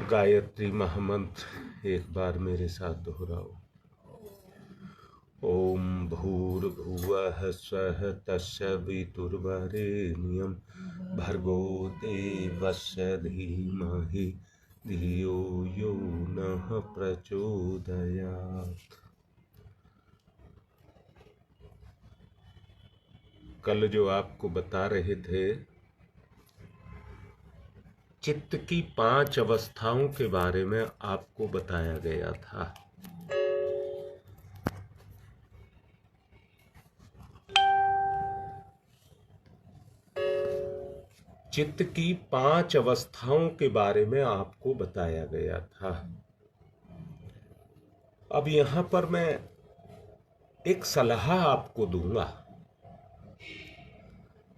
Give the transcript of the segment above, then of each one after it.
गायत्री महामंत्र एक बार मेरे साथ दोहराओ। ओम भूर्भुवः स्वः तत्सवितुर्वरेण्यं भर्गो देवस्य धीमहि धियो यो नः प्रचोदयात्। कल जो आपको बता रहे थे चित्त की 5 अवस्थाओं के बारे में आपको बताया गया था। चित्त की 5 अवस्थाओं के बारे में आपको बताया गया था। अब यहां पर मैं एक सलाह आपको दूंगा।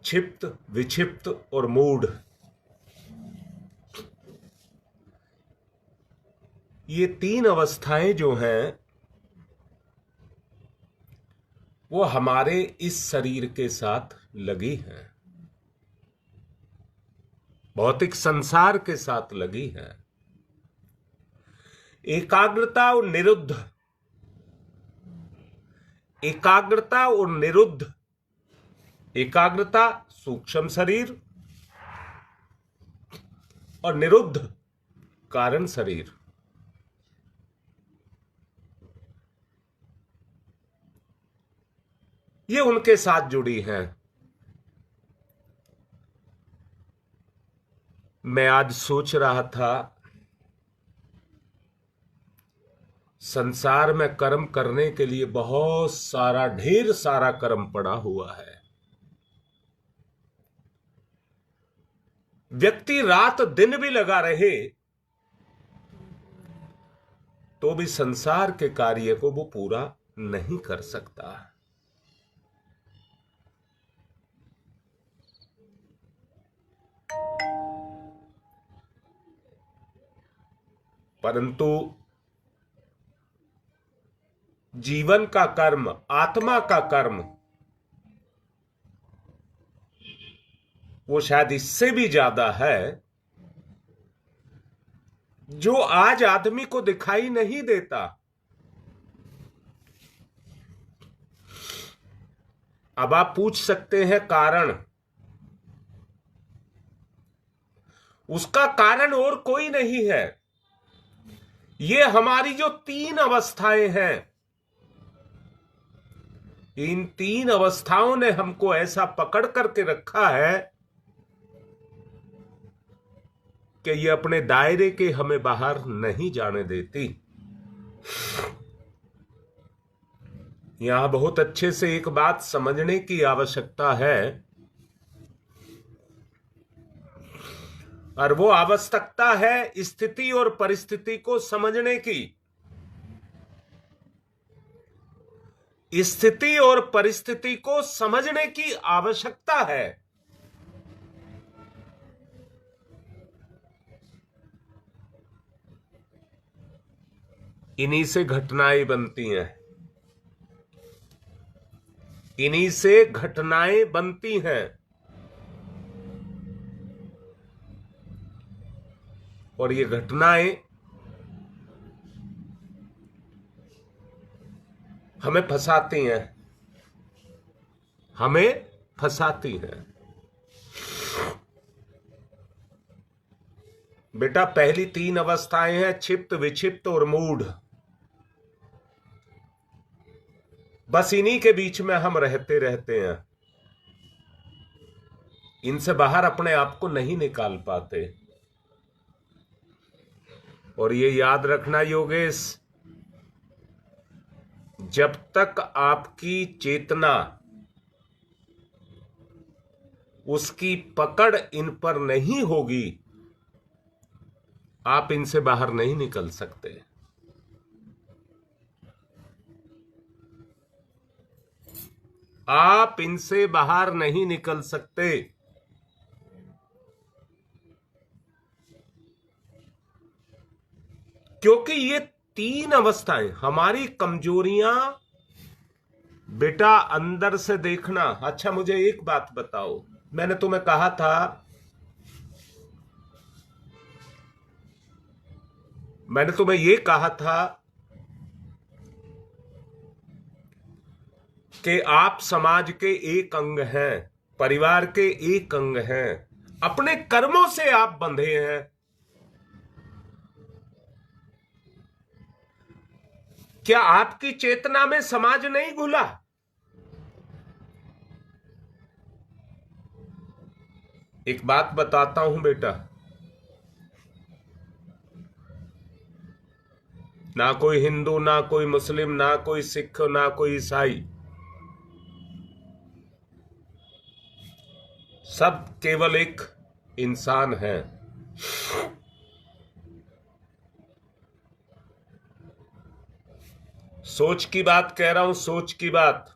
क्षिप्त, विक्षिप्त और मूढ़, ये 3 अवस्थाएं जो हैं वो हमारे इस शरीर के साथ लगी हैं, भौतिक संसार के साथ लगी हैं। एकाग्रता और निरुद्ध, एकाग्रता और निरुद्ध, एकाग्रता सूक्ष्म शरीर और निरुद्ध कारण शरीर। ये उनके साथ जुड़ी हैं। मैं आज सोच रहा था संसार में कर्म करने के लिए बहुत सारा, ढेर सारा कर्म पड़ा हुआ है। व्यक्ति रात दिन भी लगा रहे तो भी संसार के कार्य को वो पूरा नहीं कर सकता। परंतु जीवन का कर्म, आत्मा का कर्म, वो शायद इससे भी ज्यादा है जो आज आदमी को दिखाई नहीं देता। अब आप पूछ सकते हैं कारण। उसका कारण और कोई नहीं है, ये हमारी जो 3 अवस्थाएं हैं, इन 3 अवस्थाओं ने हमको ऐसा पकड़ करके रखा है कि ये अपने दायरे के हमें बाहर नहीं जाने देती। यहां बहुत अच्छे से एक बात समझने की आवश्यकता है, और वो आवश्यकता है स्थिति और परिस्थिति को समझने की। स्थिति और परिस्थिति को समझने की आवश्यकता है। इन्हीं से घटनाएं बनती हैं, इन्हीं से घटनाएं बनती हैं। और ये घटनाएं हमें फंसाती हैं, हमें फंसाती हैं। बेटा, पहली 3 अवस्थाएं हैं क्षिप्त, विक्षिप्त और मूढ़। बस इन्हीं के बीच में हम रहते रहते हैं, इनसे बाहर अपने आप को नहीं निकाल पाते। और ये याद रखना योगेश, जब तक आपकी चेतना, उसकी पकड़ इन पर नहीं होगी, आप इनसे बाहर नहीं निकल सकते। आप इनसे बाहर नहीं निकल सकते। क्योंकि ये 3 अवस्थाएं हमारी कमजोरियां, बेटा अंदर से देखना। अच्छा, मुझे एक बात बताओ, मैंने तुम्हें कहा था मैंने तुम्हें यह कहा था कि आप समाज के एक अंग हैं, परिवार के एक अंग हैं, अपने कर्मों से आप बंधे हैं। क्या आपकी चेतना में समाज नहीं घुला? एक बात बताता हूं बेटा, ना कोई हिंदू, ना कोई मुस्लिम, ना कोई सिख, ना कोई ईसाई, सब केवल एक इंसान है। सोच की बात कह रहा हूं, सोच की बात।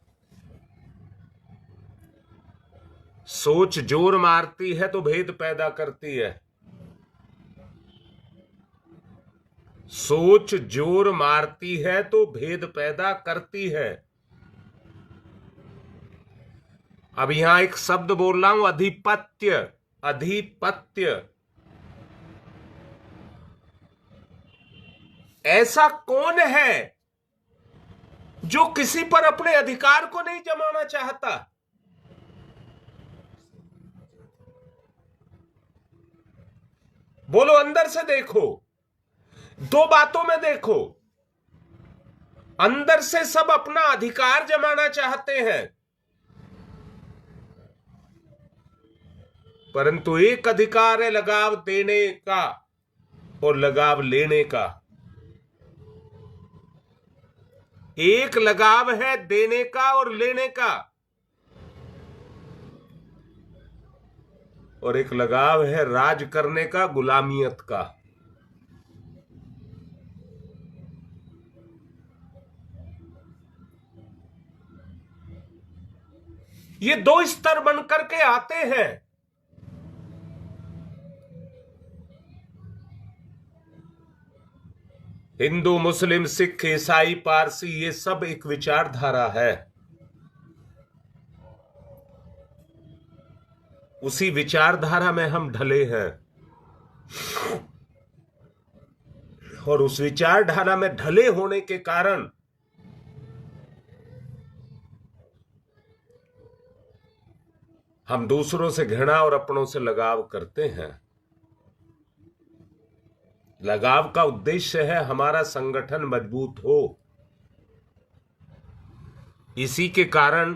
सोच जोर मारती है तो भेद पैदा करती है। सोच जोर मारती है तो भेद पैदा करती है। अब यहां एक शब्द बोल रहा हूं, अधिपत्य। अधिपत्य, ऐसा कौन है जो किसी पर अपने अधिकार को नहीं जमाना चाहता? बोलो, अंदर से देखो, दो बातों में देखो। अंदर से सब अपना अधिकार जमाना चाहते हैं, परंतु एक अधिकार है लगाव देने का और लगाव लेने का। एक लगाव है देने का और लेने का, और एक लगाव है राज करने का, गुलामियत का। ये दो स्तर बनकर के आते हैं। हिंदू, मुस्लिम, सिख, ईसाई, पारसी, ये सब एक विचारधारा है। उसी विचारधारा में हम ढले हैं, और उस विचारधारा में ढले होने के कारण हम दूसरों से घृणा और अपनों से लगाव करते हैं। लगाव का उद्देश्य है हमारा संगठन मजबूत हो। इसी के कारण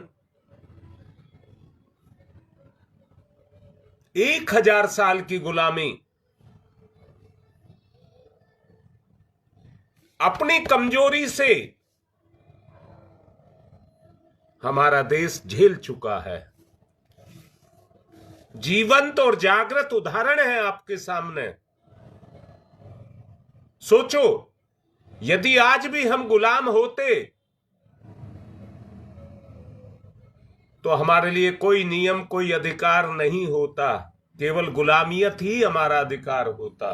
1000 साल की गुलामी अपनी कमजोरी से हमारा देश झेल चुका है। जीवंत और जागृत उदाहरण है आपके सामने। सोचो, यदि आज भी हम गुलाम होते तो हमारे लिए कोई नियम, कोई अधिकार नहीं होता, केवल गुलामियत ही हमारा अधिकार होता।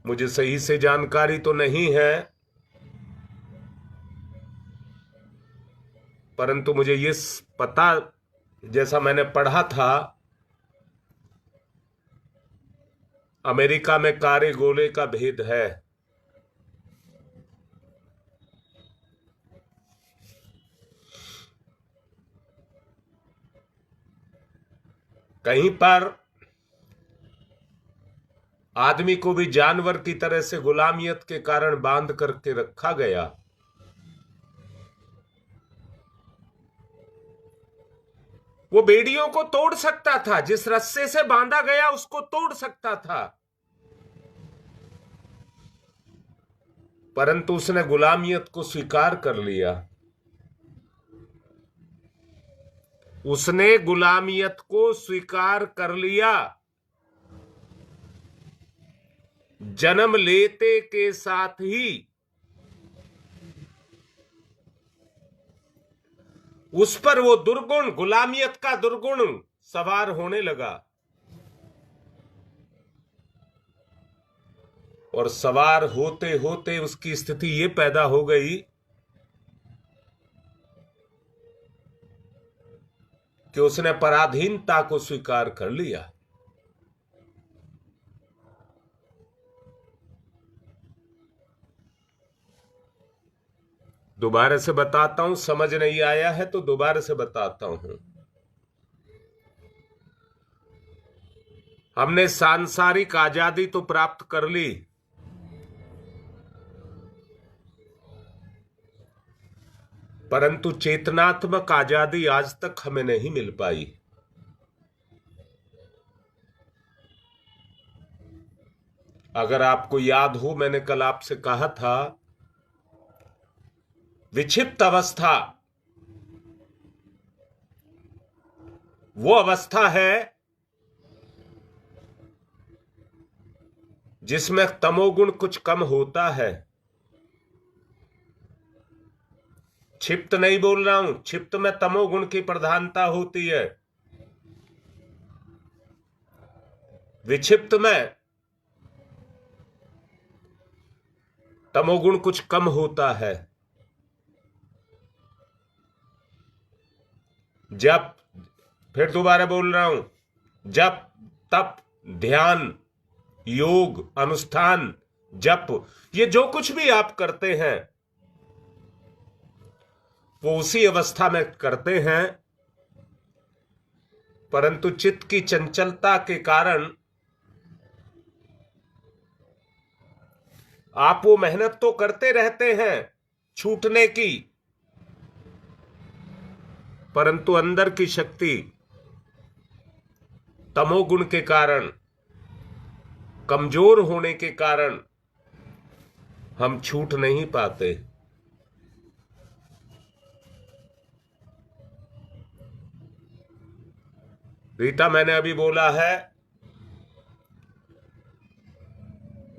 मुझे सही से जानकारी तो नहीं है, परंतु मुझे ये पता, जैसा मैंने पढ़ा था, अमेरिका में कारे गोले का भेद है। कहीं पर आदमी को भी जानवर की तरह से गुलामियत के कारण बांध करके रखा गया। वो बेड़ियों को तोड़ सकता था, जिस रस्से से बांधा गया उसको तोड़ सकता था, परंतु उसने गुलामियत को स्वीकार कर लिया। उसने गुलामियत को स्वीकार कर लिया। जन्म लेते के साथ ही उस पर वो दुर्गुण, गुलामियत का दुर्गुण सवार होने लगा, और सवार होते होते उसकी स्थिति ये पैदा हो गई कि उसने पराधीनता को स्वीकार कर लिया। दोबारा से बताता हूं, समझ नहीं आया है तो दोबारा से बताता हूं। हमने सांसारिक आजादी तो प्राप्त कर ली, परंतु चेतनात्मक आजादी आज तक हमें नहीं मिल पाई। अगर आपको याद हो, मैंने कल आपसे कहा था, विक्षिप्त अवस्था वो अवस्था है जिसमें तमोगुण कुछ कम होता है। क्षिप्त नहीं बोल रहा हूं, क्षिप्त में तमोगुण की प्रधानता होती है, विक्षिप्त में तमोगुण कुछ कम होता है। जब, फिर दोबारा बोल रहा हूं, जप, तप, ध्यान, योग, अनुष्ठान, जप, ये जो कुछ भी आप करते हैं वो उसी अवस्था में करते हैं, परंतु चित्त की चंचलता के कारण आप वो मेहनत तो करते रहते हैं छूटने की, परंतु अंदर की शक्ति तमोगुण के कारण, कमजोर होने के कारण हम छूट नहीं पाते। रीटा, मैंने अभी बोला है,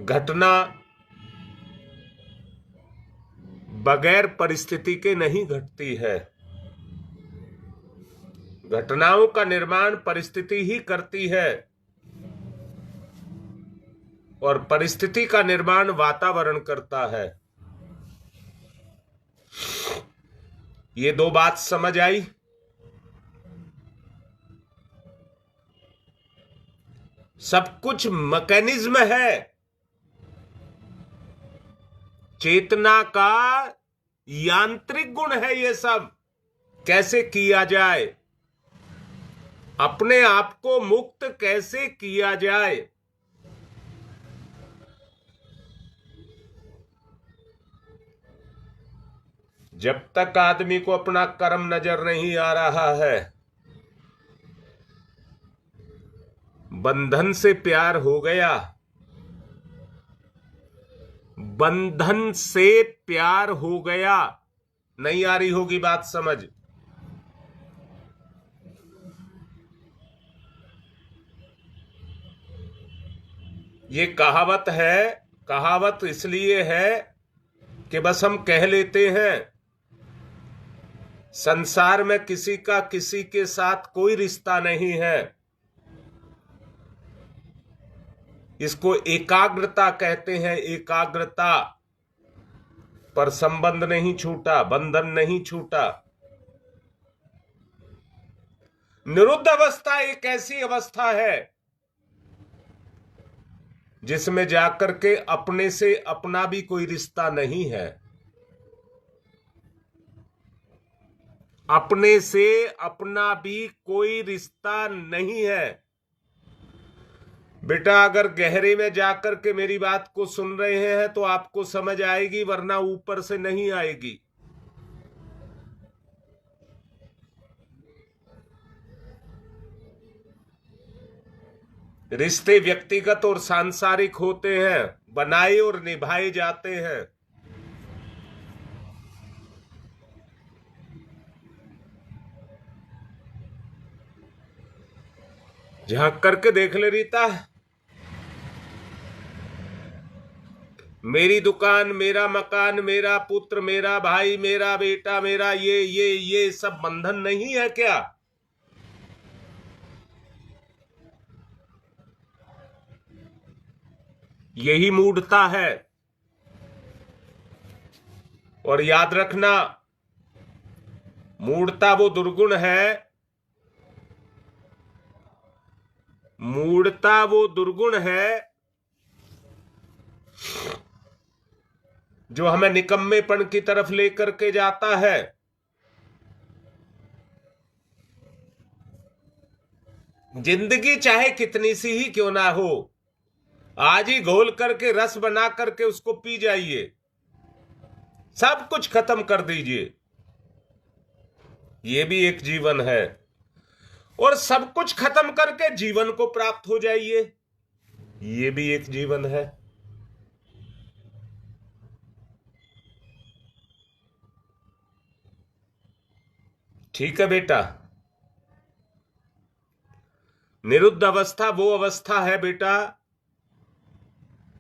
घटना बगैर परिस्थिति के नहीं घटती है, घटनाओं का निर्माण परिस्थिति ही करती है, और परिस्थिति का निर्माण वातावरण करता है। ये दो बात समझ आई? सब कुछ मैकेनिज्म है, चेतना का यांत्रिक गुण है ये सब। कैसे किया जाए, अपने आप को मुक्त कैसे किया जाए, जब तक आदमी को अपना कर्म नजर नहीं आ रहा है, बंधन से प्यार हो गया, बंधन से प्यार हो गया। नहीं आ रही होगी बात समझ? ये कहावत है, कहावत इसलिए है कि बस हम कह लेते हैं, संसार में किसी का किसी के साथ कोई रिश्ता नहीं है। इसको एकाग्रता कहते हैं, एकाग्रता, पर संबंध नहीं छूटा, बंधन नहीं छूटा। निरुद्ध अवस्था एक ऐसी अवस्था है जिसमें जाकर के अपने से अपना भी कोई रिश्ता नहीं है, अपने से अपना भी कोई रिश्ता नहीं है। बेटा, अगर गहरे में जाकर के मेरी बात को सुन रहे हैं तो आपको समझ आएगी, वरना ऊपर से नहीं आएगी। रिश्ते व्यक्तिगत और सांसारिक होते हैं, बनाए और निभाए जाते हैं। झांक करके देख ले रीता, मेरी दुकान, मेरा मकान, मेरा पुत्र, मेरा भाई, मेरा बेटा, मेरा ये सब बंधन नहीं है क्या? यही मूढ़ता है। और याद रखना, मूढ़ता वो दुर्गुण है मूढ़ता वो दुर्गुण है जो हमें निकम्मेपन की तरफ लेकर के जाता है। जिंदगी चाहे कितनी सी ही क्यों ना हो, आज ही घोल करके रस बना करके उसको पी जाइए, सब कुछ खत्म कर दीजिए। ये भी एक जीवन है। और सब कुछ खत्म करके जीवन को प्राप्त हो जाइए, ये भी एक जीवन है। ठीक है बेटा, निरुद्ध अवस्था वो अवस्था है बेटा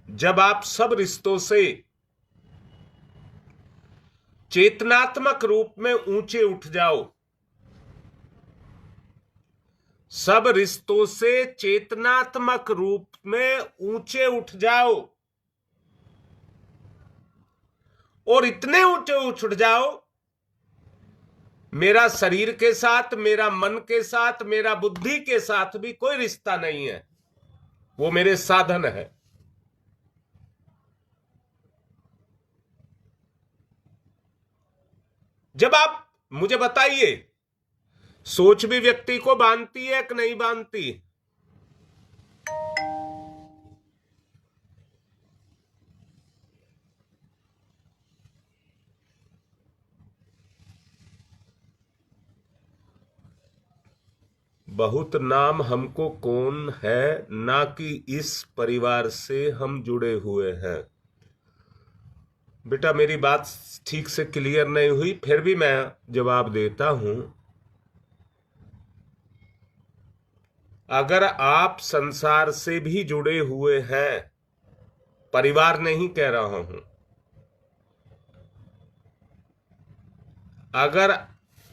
जब आप सब रिश्तों से चेतनात्मक रूप में ऊंचे उठ जाओ। सब रिश्तों से चेतनात्मक रूप में ऊंचे उठ जाओ और इतने ऊंचे उठ जाओ, मेरा शरीर के साथ, मेरा मन के साथ, मेरा बुद्धि के साथ भी कोई रिश्ता नहीं है, वो मेरे साधन है। जब आप मुझे बताइए, सोच भी व्यक्ति को बांधती है कि नहीं बांधती? बहुत नाम हमको कौन है, ना कि इस परिवार से हम जुड़े हुए हैं। बेटा मेरी बात ठीक से क्लियर नहीं हुई, फिर भी मैं जवाब देता हूं। अगर आप संसार से भी जुड़े हुए हैं, परिवार नहीं कह रहा हूं, अगर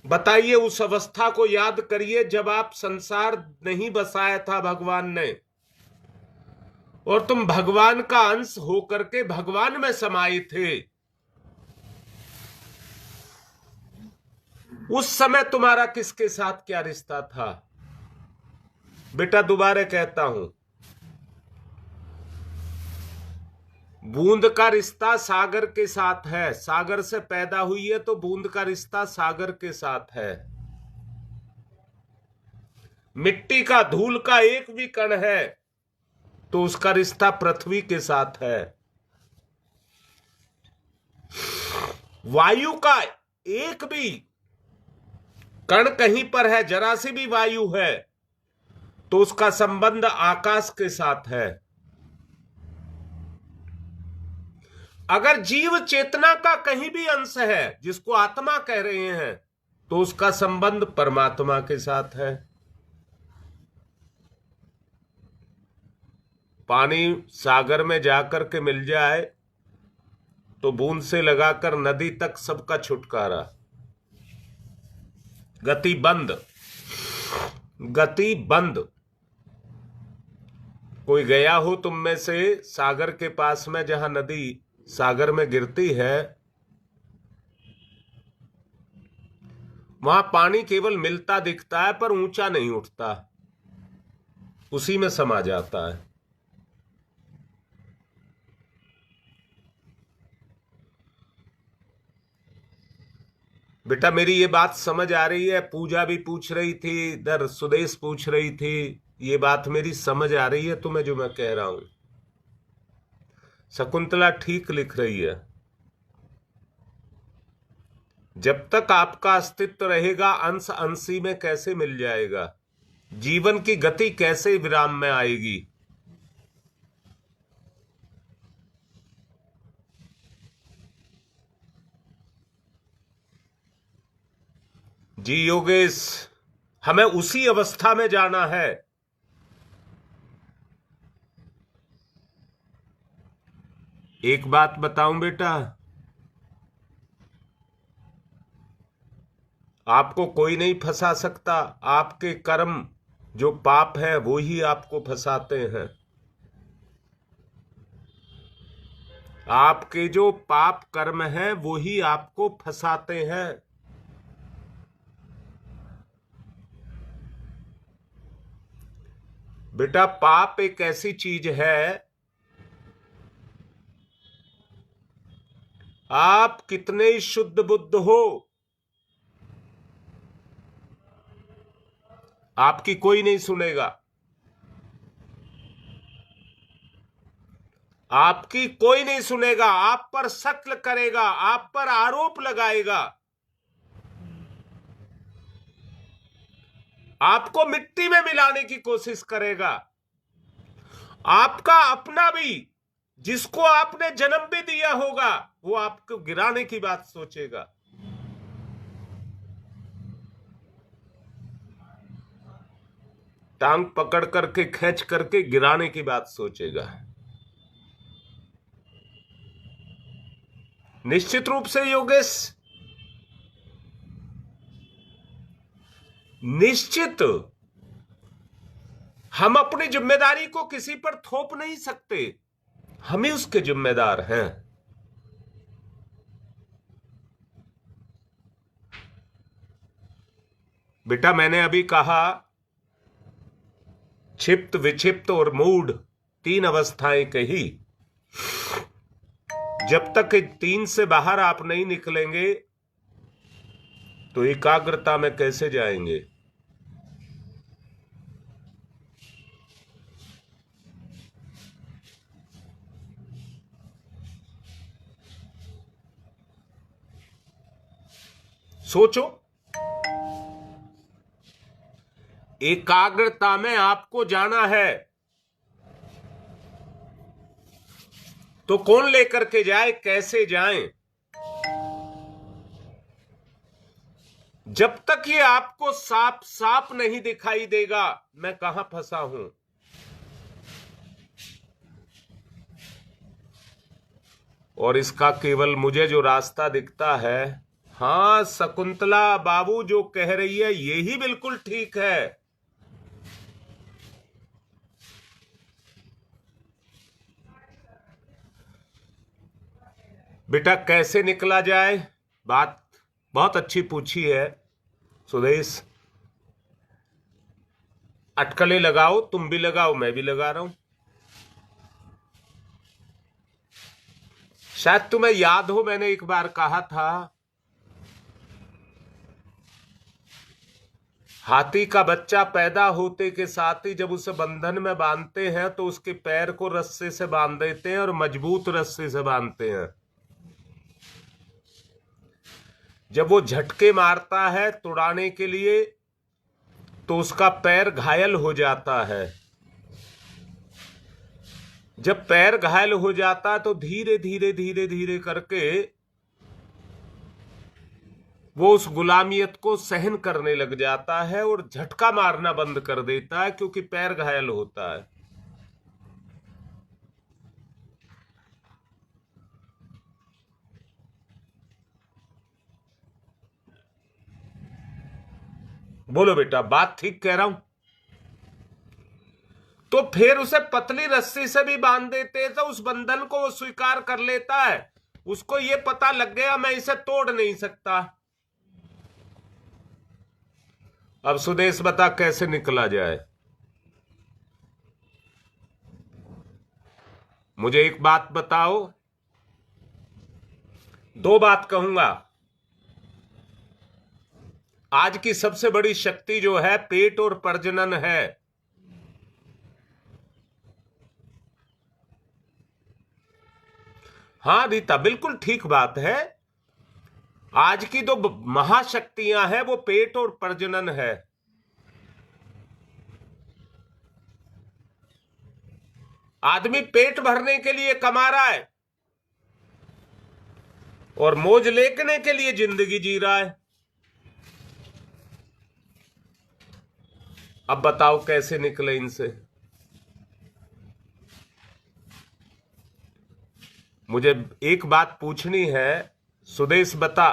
बताइए उस अवस्था को याद करिए जब आप संसार नहीं बसाया था भगवान ने, और तुम भगवान का अंश होकर के भगवान में समाये थे। उस समय तुम्हारा किसके साथ क्या रिश्ता था? बेटा दोबारा कहता हूं, बूंद का रिश्ता सागर के साथ है। सागर से पैदा हुई है तो बूंद का रिश्ता सागर के साथ है। मिट्टी का, धूल का एक भी कण है तो उसका रिश्ता पृथ्वी के साथ है। वायु का एक भी कण कहीं पर है, जरा सी भी वायु है तो उसका संबंध आकाश के साथ है। अगर जीव चेतना का कहीं भी अंश है जिसको आत्मा कह रहे हैं तो उसका संबंध परमात्मा के साथ है। पानी सागर में जाकर के मिल जाए तो बूंद से लगाकर नदी तक सबका छुटकारा। गति बंद, गति बंद। कोई गया हो तुम में से सागर के पास में, जहां नदी सागर में गिरती है, वहां पानी केवल मिलता दिखता है पर ऊंचा नहीं उठता, उसी में समा जाता है। बेटा मेरी ये बात समझ आ रही है? पूजा भी पूछ रही थी, इधर सुदेश पूछ रही थी, ये बात मेरी समझ आ रही है तुम्हें जो मैं कह रहा हूं? शकुंतला ठीक लिख रही है। जब तक आपका अस्तित्व रहेगा, अंश अंशी में कैसे मिल जाएगा? जीवन की गति कैसे विराम में आएगी? जी योगेश, हमें उसी अवस्था में जाना है। एक बात बताऊं बेटा, आपको कोई नहीं फंसा सकता। आपके कर्म जो पाप है वो ही आपको फंसाते हैं। आपके जो पाप कर्म है वो ही आपको फंसाते हैं। बेटा पाप एक ऐसी चीज है, आप कितने ही शुद्ध बुद्ध हो, आपकी कोई नहीं सुनेगा, आपकी कोई नहीं सुनेगा, आप पर शक करेगा, आप पर आरोप लगाएगा, आपको मिट्टी में मिलाने की कोशिश करेगा। आपका अपना भी, जिसको आपने जन्म भी दिया होगा, वो आपको गिराने की बात सोचेगा। टांग पकड़ करके खींच करके गिराने की बात सोचेगा। निश्चित रूप से योगेश, निश्चित हम अपनी जिम्मेदारी को किसी पर थोप नहीं सकते, हम ही उसके जिम्मेदार हैं। बेटा मैंने अभी कहा क्षिप्त, विक्षिप्त और मूढ़, तीन अवस्थाएं कही। जब तक इन तीन से बाहर आप नहीं निकलेंगे तो एकाग्रता में कैसे जाएंगे। सोचो, एकाग्रता में आपको जाना है तो कौन लेकर के जाए, कैसे जाएं। जब तक ये आपको साफ साफ नहीं दिखाई देगा मैं कहां फंसा हूं, और इसका केवल मुझे जो रास्ता दिखता है, हां शकुंतला बाबू जो कह रही है यही बिल्कुल ठीक है। बेटा कैसे निकला जाए, बात बहुत अच्छी पूछी है सुदेश। अटकलें लगाओ, तुम भी लगाओ, मैं भी लगा रहा हूं। शायद तुम्हें याद हो मैंने एक बार कहा था, हाथी का बच्चा पैदा होते के साथ ही जब उसे बंधन में बांधते हैं तो उसके पैर को रस्से से बांध देते हैं और मजबूत रस्से से बांधते हैं। जब वो झटके मारता है तुड़ाने के लिए तो उसका पैर घायल हो जाता है। जब पैर घायल हो जाता है तो धीरे धीरे धीरे धीरे करके वो उस गुलामियत को सहन करने लग जाता है और झटका मारना बंद कर देता है क्योंकि पैर घायल होता है। बोलो बेटा, बात ठीक कह रहा हूं? तो फिर उसे पतली रस्सी से भी बांध देते तो उस बंधन को वो स्वीकार कर लेता है। उसको ये पता लग गया मैं इसे तोड़ नहीं सकता। अब सुदेश बता कैसे निकला जाए। मुझे एक बात बताओ, दो बात कहूंगा। आज की सबसे बड़ी शक्ति जो है पेट और प्रजनन है। हां रीता, बिल्कुल ठीक बात है। आज की दो महाशक्तियां हैं वो पेट और प्रजनन है। आदमी पेट भरने के लिए कमा रहा है और मौज लेने के लिए जिंदगी जी रहा है। अब बताओ कैसे निकले इनसे। मुझे एक बात पूछनी है सुदेश, बता,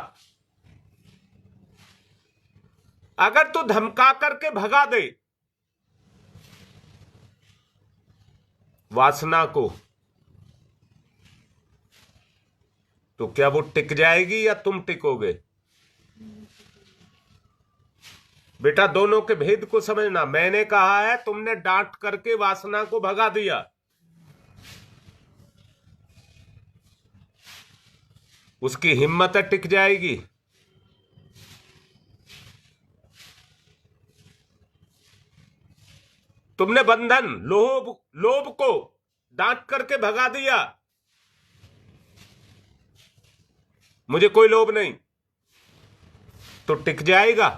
अगर तू धमका करके भगा दे वासना को तो क्या वो टिक जाएगी या तुम टिकोगे? बेटा दोनों के भेद को समझना। मैंने कहा है तुमने डांट करके वासना को भगा दिया, उसकी हिम्मत टिक जाएगी। तुमने बंधन लोभ को डांट करके भगा दिया, मुझे कोई लोभ नहीं, तो टिक जाएगा।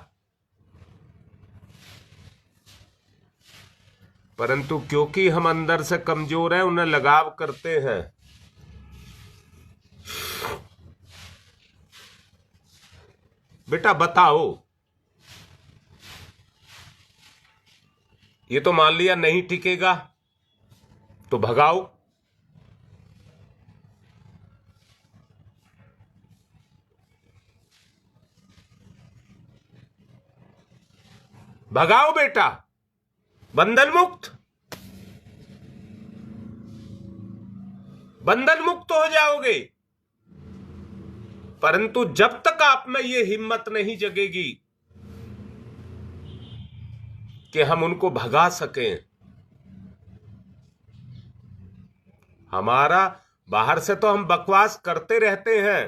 परंतु क्योंकि हम अंदर से कमजोर हैं, उन्हें लगाव करते हैं। बेटा बताओ, ये तो मान लिया नहीं टिकेगा, तो भगाओ। भगाओ बेटा, बंधन मुक्त हो जाओगे। परंतु जब तक आप में ये हिम्मत नहीं जगेगी कि हम उनको भगा सकें, हमारा बाहर से तो हम बकवास करते रहते हैं,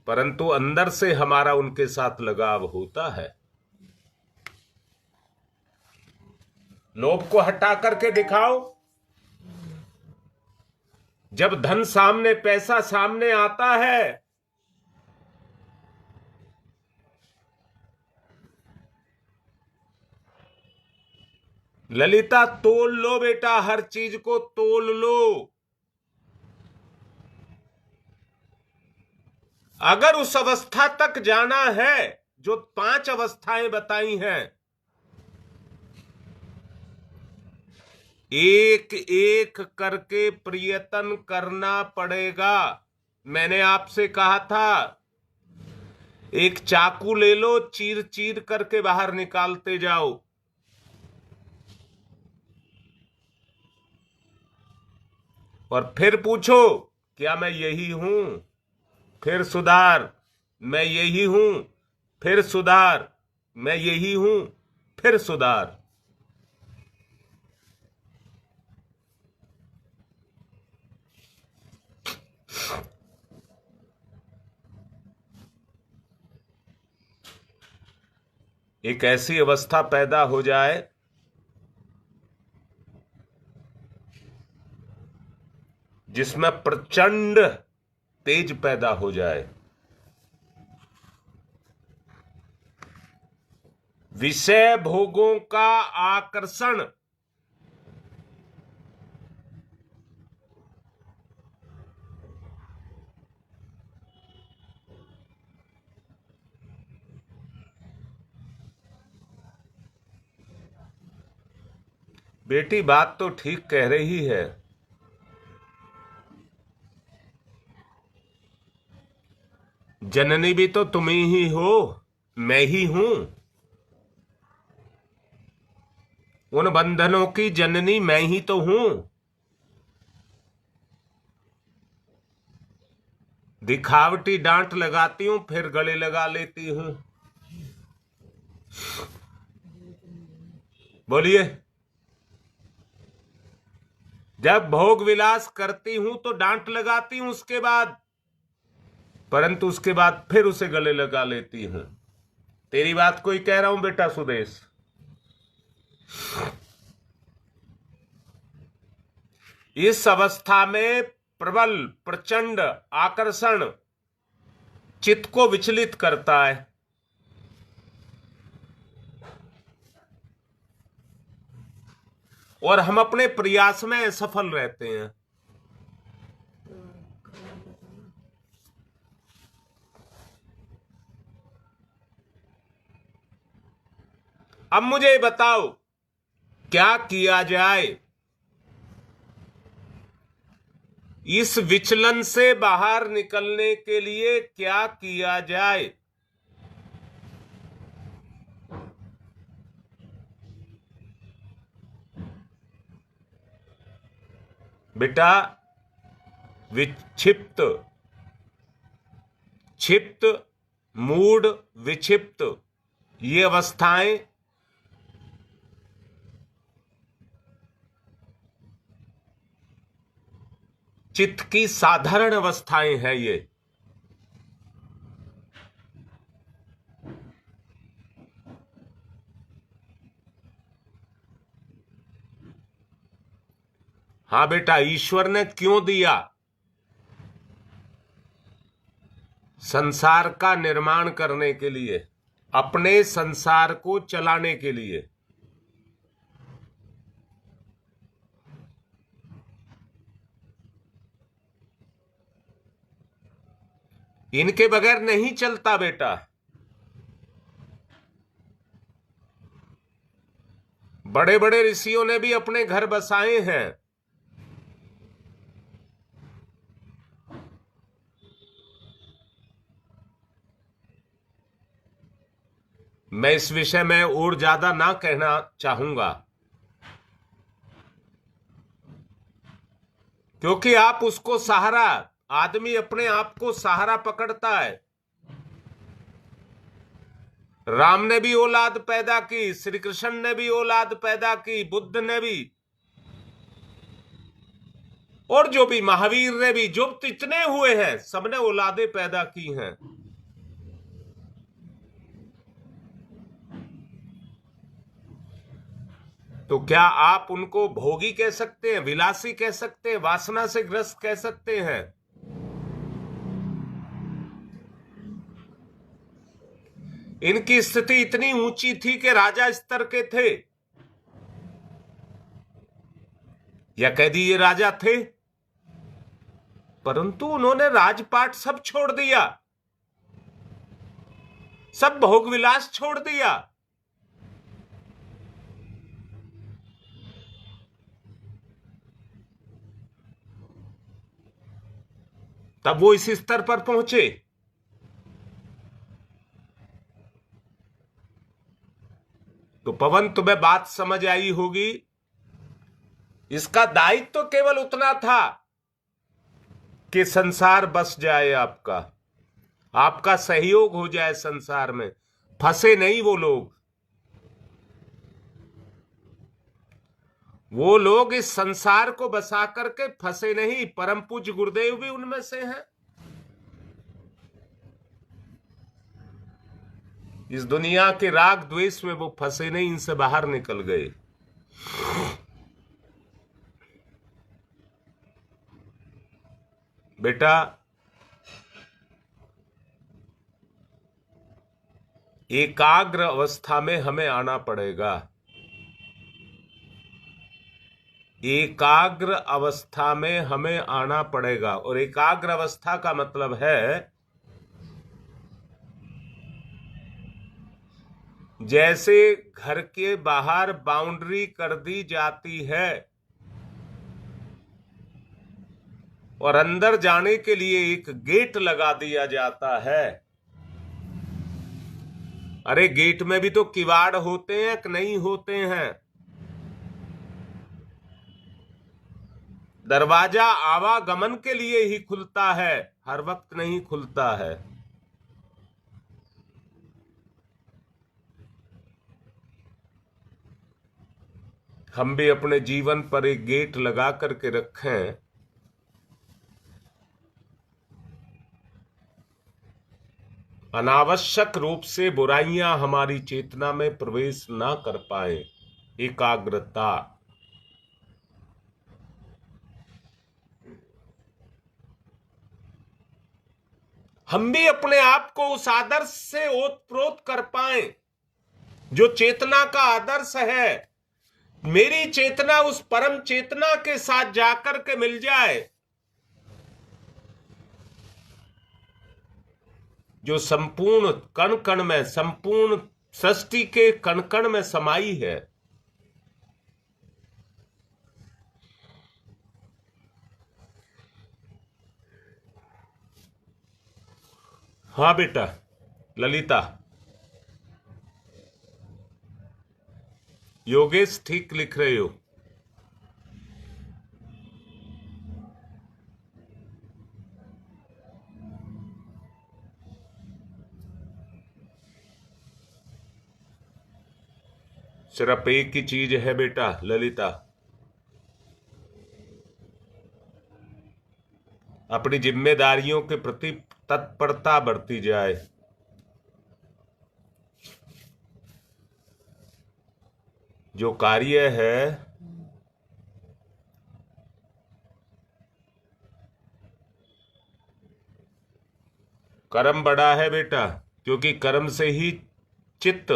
परंतु अंदर से हमारा उनके साथ लगाव होता है। लोभ को हटा करके दिखाओ। जब धन सामने, पैसा सामने आता है, ललिता तोल लो बेटा, हर चीज को तोल लो। अगर उस अवस्था तक जाना है जो 5 अवस्थाएं बताई हैं, एक एक करके प्रयत्न करना पड़ेगा। मैंने आपसे कहा था, एक चाकू ले लो, चीर चीर करके बाहर निकालते जाओ। और फिर पूछो, क्या मैं यही हूं? फिर सुधार, मैं यही हूं। फिर सुधार, मैं यही हूं। फिर सुधार। एक ऐसी अवस्था पैदा हो जाए जिसमें प्रचंड तेज पैदा हो जाए, विषय भोगों का आकर्षण बेटी बात तो ठीक कह रही है। जननी भी तो तुम ही हो, मैं ही हूं। उन बंधनों की जननी मैं ही तो हूं। दिखावटी डांट लगाती हूं, फिर गले लगा लेती हूं। बोलिए, जब भोग विलास करती हूं तो डांट लगाती हूं उसके बाद, परंतु उसके बाद फिर उसे गले लगा लेती हूं। तेरी बात को ही कह रहा हूं बेटा सुदेश। इस अवस्था में प्रबल प्रचंड आकर्षण चित्त को विचलित करता है। और हम अपने प्रयास में असफल रहते हैं। अब मुझे बताओ, क्या किया जाए? इस विचलन से बाहर निकलने के लिए क्या किया जाए? बेटा, विक्षिप्त, क्षिप्त मूड विक्षिप्त, ये अवस्थाएं चित्त की साधारण अवस्थाएं हैं। ये हां बेटा, ईश्वर ने क्यों दिया? संसार का निर्माण करने के लिए, अपने संसार को चलाने के लिए। इनके बगैर नहीं चलता बेटा। बड़े बड़े ऋषियों ने भी अपने घर बसाए हैं। मैं इस विषय में और ज्यादा ना कहना चाहूंगा, क्योंकि आप उसको सहारा, आदमी अपने आप को सहारा पकड़ता है। राम ने भी औलाद पैदा की, श्री कृष्ण ने भी औलाद पैदा की, बुद्ध ने भी, और जो भी महावीर ने भी, जो इतने हुए हैं, सबने औलादें पैदा की हैं। तो क्या आप उनको भोगी कह सकते हैं, विलासी कह सकते हैं, वासना से ग्रस्त कह सकते हैं? इनकी स्थिति इतनी ऊंची थी कि राजा स्तर के थे, या कह दीजिए राजा थे, परंतु उन्होंने राजपाट सब छोड़ दिया, सब भोग विलास छोड़ दिया। तब वो इस स्तर पर पहुंचे। तो पवन, तुम्हें बात समझ आई होगी। इसका दायित्व तो केवल उतना था कि संसार बस जाए, आपका आपका सहयोग हो जाए संसार में, फंसे नहीं वो लोग। वो लोग इस संसार को बसा करके फंसे नहीं। परम पूज्य गुरुदेव भी उनमें से हैं। इस दुनिया के राग द्वेष में वो फंसे नहीं, इनसे बाहर निकल गए। बेटा, एकाग्र अवस्था में हमें आना पड़ेगा। एकाग्र अवस्था में हमें आना पड़ेगा। और एकाग्र अवस्था का मतलब है, जैसे घर के बाहर बाउंड्री कर दी जाती है और अंदर जाने के लिए एक गेट लगा दिया जाता है। अरे गेट में भी तो किवाड़ होते हैं कि नहीं होते हैं? दरवाजा आवागमन के लिए ही खुलता है, हर वक्त नहीं खुलता है। हम भी अपने जीवन पर एक गेट लगा करके रखें, अनावश्यक रूप से बुराइयां हमारी चेतना में प्रवेश ना कर पाए। एकाग्रता। हम भी अपने आप को उस आदर्श से ओतप्रोत कर पाए जो चेतना का आदर्श है। मेरी चेतना उस परम चेतना के साथ जाकर के मिल जाए, जो संपूर्ण कण कण में, संपूर्ण सृष्टि के कण कण में समाई है। हाँ बेटा ललिता, योगेश ठीक लिख रहे हो। सिर्फ एक ही चीज है बेटा ललिता, अपनी जिम्मेदारियों के प्रति तत्परता बढ़ती जाए। जो कार्य है कर्म बड़ा है बेटा, क्योंकि कर्म से ही चित्त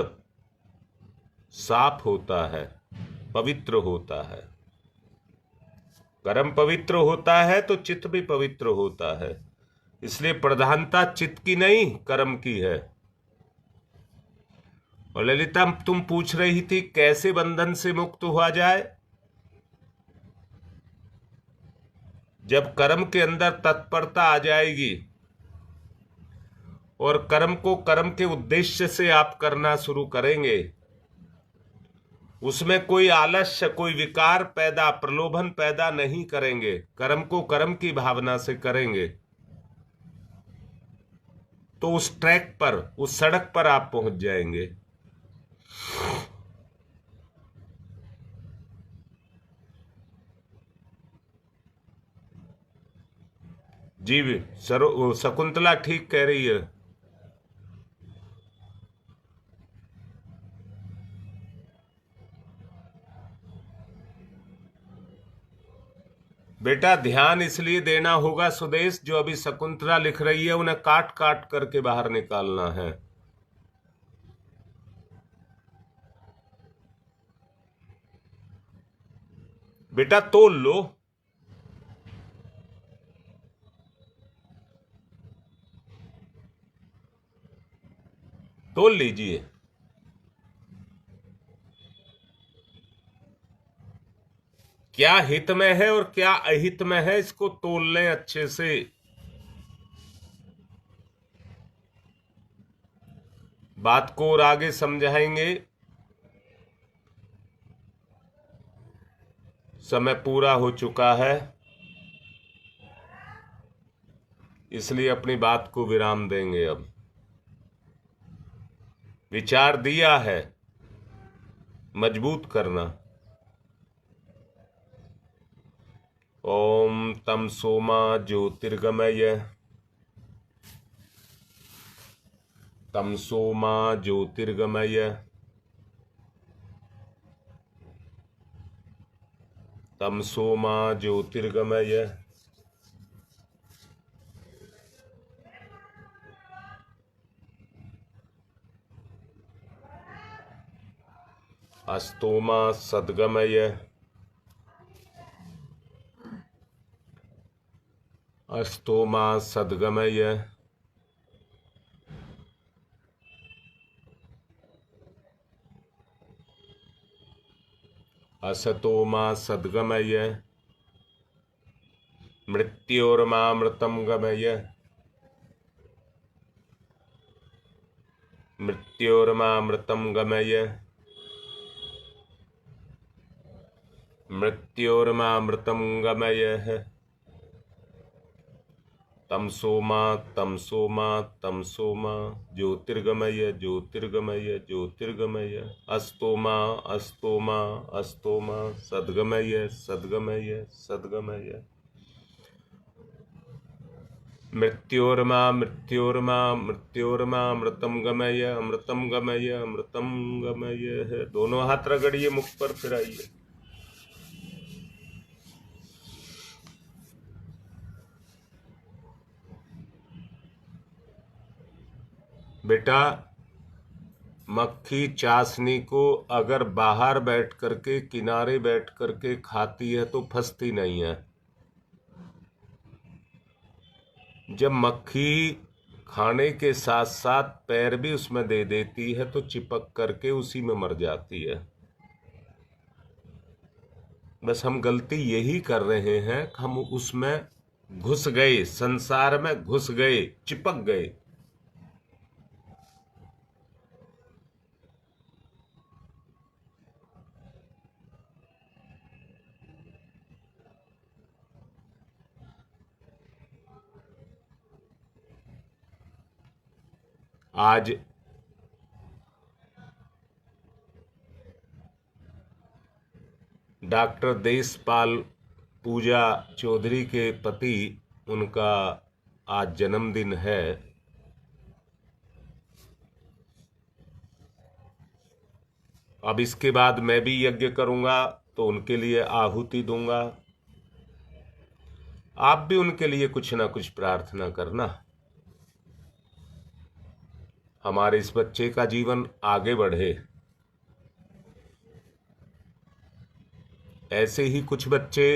साफ होता है, पवित्र होता है। कर्म पवित्र होता है तो चित्त भी पवित्र होता है। इसलिए प्रधानता चित्त की नहीं, कर्म की है। और ललिता, तुम पूछ रही थी कैसे बंधन से मुक्त हुआ जाए। जब कर्म के अंदर तत्परता आ जाएगी और कर्म को कर्म के उद्देश्य से आप करना शुरू करेंगे, उसमें कोई आलस्य, कोई विकार पैदा, प्रलोभन पैदा नहीं करेंगे, कर्म को कर्म की भावना से करेंगे, तो उस ट्रैक पर, उस सड़क पर आप पहुंच जाएंगे। जी शकुंतला ठीक कह रही है। बेटा ध्यान इसलिए देना होगा सुदेश, जो अभी शकुंतला लिख रही है उन्हें काट काट करके बाहर निकालना है। बेटा तोल लो, तोल लीजिए। क्या हित में है और क्या अहित में है, इसको तोल लें अच्छे से। बात को और आगे समझाएंगे। समय पूरा हो चुका है, इसलिए अपनी बात को विराम देंगे। अब विचार दिया है, मजबूत करना। ओम तम सोमा ज्योतिर्गमय, तम सोमा ज्योतिर्गमय, तम सोमा ज्योतिर्गमय, अस्तोमा सद्गमय, अस्तोमा सद्गमय, असतोमा सद्गमय, मृत्योर्मामृतं गमय, मृत्योर्मामृतं गमय, मृत्योर्मामृतं गमय। तमसोमा तमसोमा तमसोमा ज्योतिर्गमय ज्योतिर्गमय ज्योतिर्गमय, अस्तोमा अस्तोमा अस्तोमा सद्गमय सद्गमय सद्गमय, मृत्योर्मा मृत्योर्मा मृत्योर्मा अमृतम गमय अमृतम गमय अमृतम गमय। दोनों हाथ रगड़िए मुख पर, फिर आइए। बेटा मक्खी चाशनी को अगर बाहर बैठ करके, किनारे बैठ करके खाती है तो फंसती नहीं है। जब मक्खी खाने के साथ साथ पैर भी उसमें दे देती है तो चिपक करके उसी में मर जाती है। बस हम गलती यही कर रहे हैं, हम उसमें घुस गए, संसार में घुस गए, चिपक गए। आज डॉक्टर देशपाल पूजा चौधरी के पति, उनका आज जन्मदिन है। अब इसके बाद मैं भी यज्ञ करूंगा तो उनके लिए आहुति दूंगा। आप भी उनके लिए कुछ ना कुछ प्रार्थना करना, हमारे इस बच्चे का जीवन आगे बढ़े। ऐसे ही कुछ बच्चे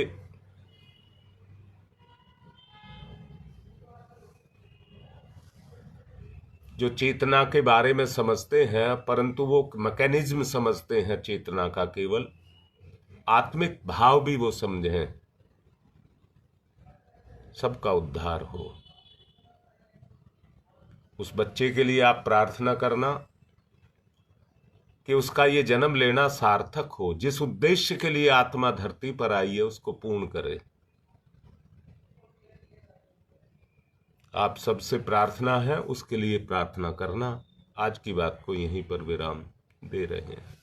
जो चेतना के बारे में समझते हैं, परंतु वो मैकेनिज्म समझते हैं चेतना का, केवल आत्मिक भाव भी वो समझें, सबका उद्धार हो। उस बच्चे के लिए आप प्रार्थना करना कि उसका ये जन्म लेना सार्थक हो, जिस उद्देश्य के लिए आत्मा धरती पर आई है उसको पूर्ण करे। आप सबसे प्रार्थना है, उसके लिए प्रार्थना करना। आज की बात को यहीं पर विराम दे रहे हैं।